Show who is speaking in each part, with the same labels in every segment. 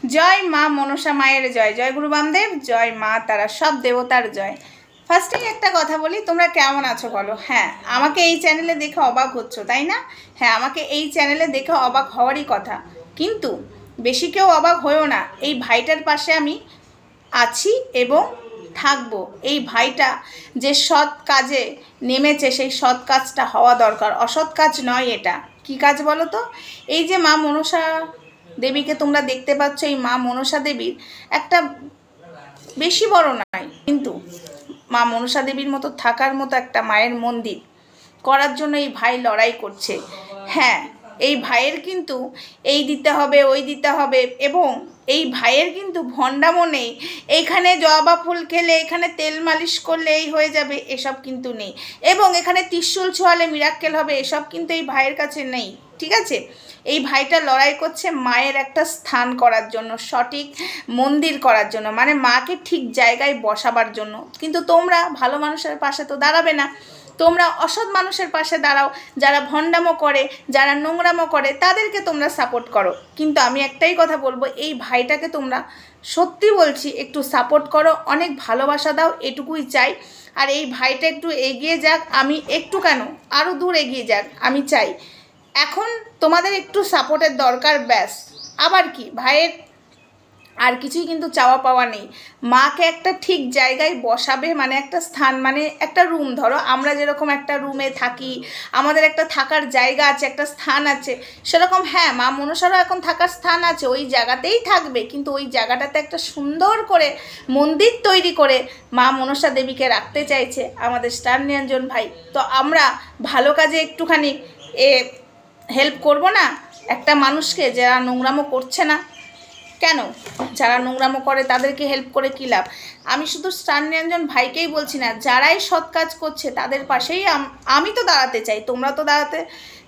Speaker 1: জয় মা মনসা মায়ের জয়, জয় গুরু বামদেব, জয় মা তারা, সব দেবতার জয়। ফার্স্টেই একটা কথা বলি, তোমরা কেমন আছো বলো? হ্যাঁ, আমাকে এই চ্যানেলে দেখে অবাক হচ্ছ তাই না? হ্যাঁ, আমাকে এই চ্যানেলে দেখে অবাক হওয়ারই কথা, কিন্তু বেশি কেউ অবাক হয়েও না। এই ভাইটার পাশে আমি আছি এবং থাকবো। এই ভাইটা যে সৎ কাজে নেমেছে, সেই সৎ কাজটা হওয়া দরকার, অসৎ কাজ নয়। এটা কি কাজ বলো তো? এই যে মা মনসা দেবীকে তোমরা দেখতে পাচ্ছ, এই মা মনসা দেবীর একটা বেশি বড় নয়, কিন্তু মা মনসা দেবীর মতো থাকার মতো একটা মায়ের মন্দির করার জন্য এই ভাই লড়াই করছে। হ্যাঁ, এই ভাইয়ের কিন্তু এই দিতে হবে, ওই দিতে হবে, এবং এই ভাইয়ের কিন্তু ভণ্ডামো নেই। এইখানে জবা ফুল খেলে, এখানে তেল মালিশ করলে এই হয়ে যাবে, এসব কিন্তু নেই। এবং এখানে ত্রিশূল ছোঁয়ালে মিরাক্কেল হবে, এসব কিন্তু এই ভাইয়ের কাছে নেই। ঠিক আছে, এই ভাইটা লড়াই করছে মায়ের একটা স্থান করার জন্য, সঠিক মন্দির করার জন্য, মানে মাকে ঠিক জায়গায় বসাবার জন্য। কিন্তু তোমরা ভালো মানুষের পাশে তো দাঁড়াবে না, তোমরা অসৎ মানুষের পাশে দাঁড়াও। যারা ভণ্ডামো করে, যারা নোংরামো করে, তাদেরকে তোমরা সাপোর্ট করো। কিন্তু আমি একটাই কথা বলবো, এই ভাইটাকে তোমরা সত্যি বলছি একটু সাপোর্ট করো, অনেক ভালোবাসা দাও, এটুকুই চাই। আর এই ভাইটা একটু এগিয়ে যাক, আমি একটু কেন, আরও দূর এগিয়ে যাক আমি চাই। এখন তোমাদের একটু সাপোর্টের দরকার, ব্যাস। আবার কি, ভাইয়ের আর কিছুই কিন্তু চাওয়া পাওয়া নেই। মাকে একটা ঠিক জায়গায় বসাবে, মানে একটা স্থান, মানে একটা রুম, ধরো আমরা যেরকম একটা রুমে থাকি, আমাদের একটা থাকার জায়গা আছে, একটা স্থান আছে, সেরকম হ্যাঁ মা মনসারও এখন থাকার স্থান আছে, ওই জায়গাতেই থাকবে। কিন্তু ওই জায়গাটাতে একটা সুন্দর করে মন্দির তৈরি করে মা মনসা দেবীকে রাখতে চাইছে আমাদের স্টার নিরঞ্জন ভাই। তো আমরা ভালো কাজে একটুখানি হেল্প করব না একটা মানুষকে যারা নোংরামো করছে না? কেন, যারা নোংরামো করে তাদেরকে হেল্প করে কী লাভ? আমি শুধু স্টার নিরঞ্জন ভাইকেই বলছি না, যারাই সৎ কাজ করছে তাদের পাশেই আমি তো দাঁড়াতে চাই। তোমরা তো দাঁড়াতে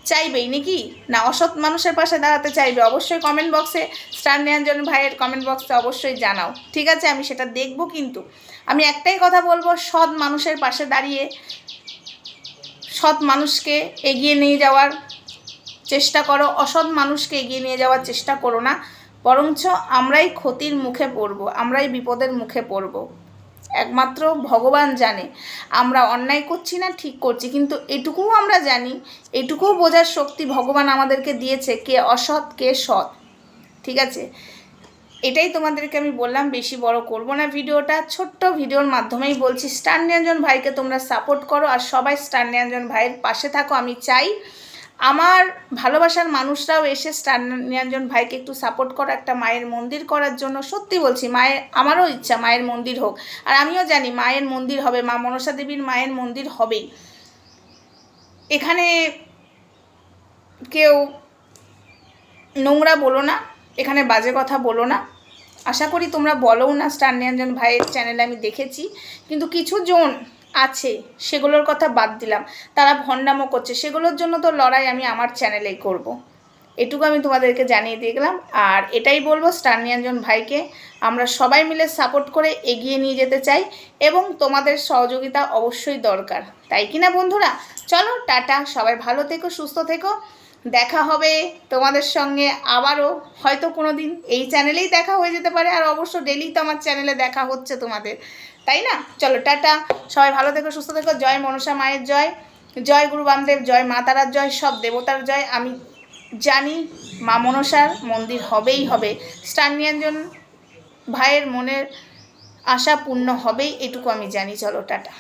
Speaker 1: চাইবেই নাকি না? অসৎ মানুষের পাশে দাঁড়াতে চাইবে? অবশ্যই কমেন্ট বক্সে, স্টার নিরঞ্জন ভাইয়ের কমেন্ট বক্সে অবশ্যই জানাও, ঠিক আছে? আমি সেটা দেখব। কিন্তু আমি একটাই কথা বলবো, সৎ মানুষের পাশে দাঁড়িয়ে সৎ মানুষকে এগিয়ে নিয়ে যাওয়ার চেষ্টা করো, অসৎ মানুষকে এগিয়ে নিয়ে যাওয়ার চেষ্টা করো না। বরঞ্চ আমরাই ক্ষতির মুখে পড়ব, আমরাই বিপদের মুখে পড়ব। একমাত্র ভগবান জানে আমরা অন্যায় করছি না ঠিক করছি, কিন্তু এটুকুও আমরা জানি, এটুকুও বোঝার শক্তি ভগবান আমাদেরকে দিয়েছে, কে অসৎ কে সৎ। ঠিক আছে, এটাই তোমাদেরকে আমি বললাম, বেশি বড় করব না ভিডিওটা, ছোট্ট ভিডিওর মাধ্যমেই বলছি, স্টার নিরঞ্জন ভাইকে তোমরা সাপোর্ট করো, আর সবাই স্টার নিরঞ্জন ভাইয়ের পাশে থাকো। আমি চাই আমার ভালোবাসার মানুষরাও এসে স্টার নিরঞ্জন ভাইকে একটু সাপোর্ট করো, একটা মায়ের মন্দির করার জন্য। সত্যি বলছি, মায়ের, আমারও ইচ্ছা মায়ের মন্দির হোক, আর আমিও জানি মায়ের মন্দির হবে, মা মনসা দেবীর মায়ের মন্দির হবেই। এখানে কেউ নোংরা বলো না, এখানে বাজে কথা বলো না, আশা করি তোমরা বলোও না। স্টার নিরঞ্জন ভাইয়ের চ্যানেলে আমি দেখেছি, কিন্তু কিছু জন আছে, সেগুলোর কথা বাদ দিলাম, তারা ভণ্ডামো করছে, সেগুলোর জন্য তো লড়াই আমি আমার চ্যানেলেই করব। এটুকু আমি তোমাদেরকে জানিয়ে দিয়ে গেলাম। আর এটাই বলবো, স্টার নিরঞ্জন ভাইকে আমরা সবাই মিলে সাপোর্ট করে এগিয়ে নিয়ে যেতে চাই, এবং তোমাদের সহযোগিতা অবশ্যই দরকার, তাই কি না বন্ধুরা? চলো টাটা, সবাই ভালো থেকো, সুস্থ থেকো। দেখা হবে তোমাদের সঙ্গে আবারও, হয়তো কোনো দিন এই চ্যানেলেই দেখা হয়ে যেতে পারে, আর অবশ্য ডেলি তো আমার চ্যানেলে দেখা হচ্ছে তোমাদের, তাই না? চলো টাটা, সবাই ভালো থেকো, সুস্থ থেকো। জয় মনসা মায়ের জয়, জয় গুরু বামদেব, জয় মা তারার জয়, সব দেবতার জয়। আমি জানি মা মনসার মন্দির হবেই হবে, স্টার নিরঞ্জন ভাইয়ের মনের আশা পূর্ণ হবেই, এটুকু আমি জানি। চলো টাটা।